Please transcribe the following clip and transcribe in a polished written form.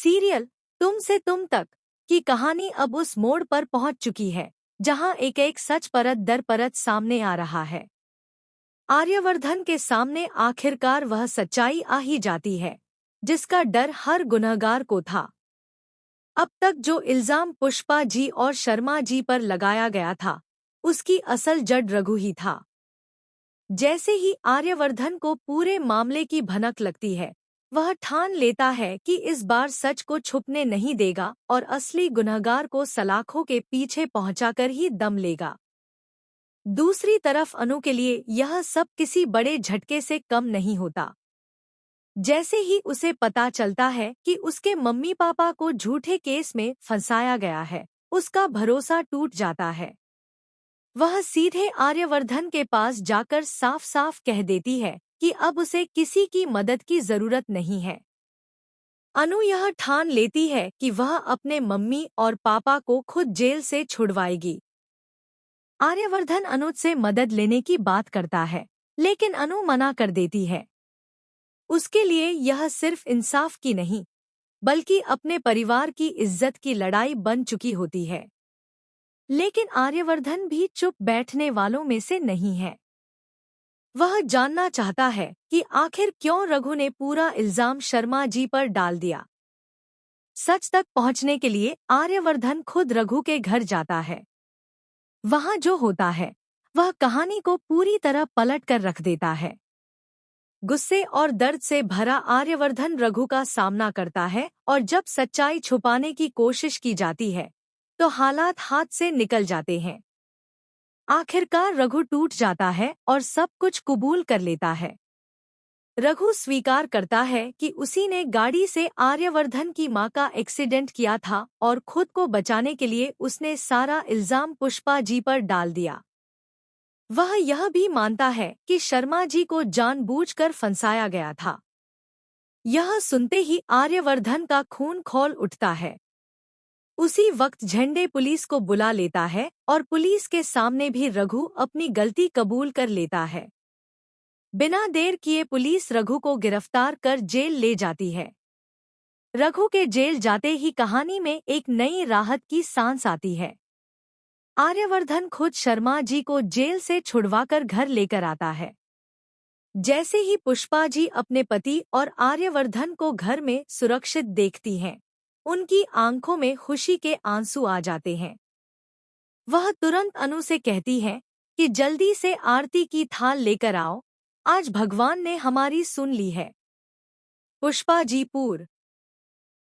Serial तुम से तुम तक की कहानी अब उस मोड़ पर पहुंच चुकी है जहां एक एक सच परत दर परत सामने आ रहा है। आर्यवर्धन के सामने आखिरकार वह सच्चाई आ ही जाती है जिसका डर हर गुनहगार को था। अब तक जो इल्जाम पुष्पा जी और शर्मा जी पर लगाया गया था उसकी असल जड़ रघु ही था। जैसे ही आर्यवर्धन को पूरे मामले की भनक लगती है वह ठान लेता है कि इस बार सच को छुपने नहीं देगा और असली गुनहगार को सलाखों के पीछे पहुंचाकर ही दम लेगा। दूसरी तरफ अनु के लिए यह सब किसी बड़े झटके से कम नहीं होता। जैसे ही उसे पता चलता है कि उसके मम्मी पापा को झूठे केस में फंसाया गया है उसका भरोसा टूट जाता है। वह सीधे आर्यवर्धन के पास जाकर साफ साफ कह देती है कि अब उसे किसी की मदद की जरूरत नहीं है। अनु यह ठान लेती है कि वह अपने मम्मी और पापा को खुद जेल से छुड़वाएगी। आर्यवर्धन अनु से मदद लेने की बात करता है लेकिन अनु मना कर देती है। उसके लिए यह सिर्फ इंसाफ की नहीं बल्कि अपने परिवार की इज्जत की लड़ाई बन चुकी होती है। लेकिन आर्यवर्धन भी चुप बैठने वालों में से नहीं है। वह जानना चाहता है कि आखिर क्यों रघु ने पूरा इल्जाम शर्मा जी पर डाल दिया। सच तक पहुंचने के लिए आर्यवर्धन खुद रघु के घर जाता है। वहां जो होता है वह कहानी को पूरी तरह पलट कर रख देता है। गुस्से और दर्द से भरा आर्यवर्धन रघु का सामना करता है और जब सच्चाई छुपाने की कोशिश की जाती है तो हालात हाथ से निकल जाते हैं। आखिरकार रघु टूट जाता है और सब कुछ कबूल कर लेता है। रघु स्वीकार करता है कि उसी ने गाड़ी से आर्यवर्धन की मां का एक्सीडेंट किया था और खुद को बचाने के लिए उसने सारा इल्जाम पुष्पा जी पर डाल दिया। वह यह भी मानता है कि शर्मा जी को जानबूझकर फंसाया गया था। यह सुनते ही आर्यवर्धन का खून खौल उठता है। उसी वक्त झंडे पुलिस को बुला लेता है और पुलिस के सामने भी रघु अपनी गलती कबूल कर लेता है। बिना देर किए पुलिस रघु को गिरफ्तार कर जेल ले जाती है। रघु के जेल जाते ही कहानी में एक नई राहत की सांस आती है। आर्यवर्धन खुद शर्मा जी को जेल से छुड़वाकर घर लेकर आता है। जैसे ही पुष्पा जी अपने पति और आर्यवर्धन को घर में सुरक्षित देखती हैं, उनकी आंखों में खुशी के आंसू आ जाते हैं। वह तुरंत अनु से कहती है कि जल्दी से आरती की थाल लेकर आओ, आज भगवान ने हमारी सुन ली है। पुष्पा जी पूर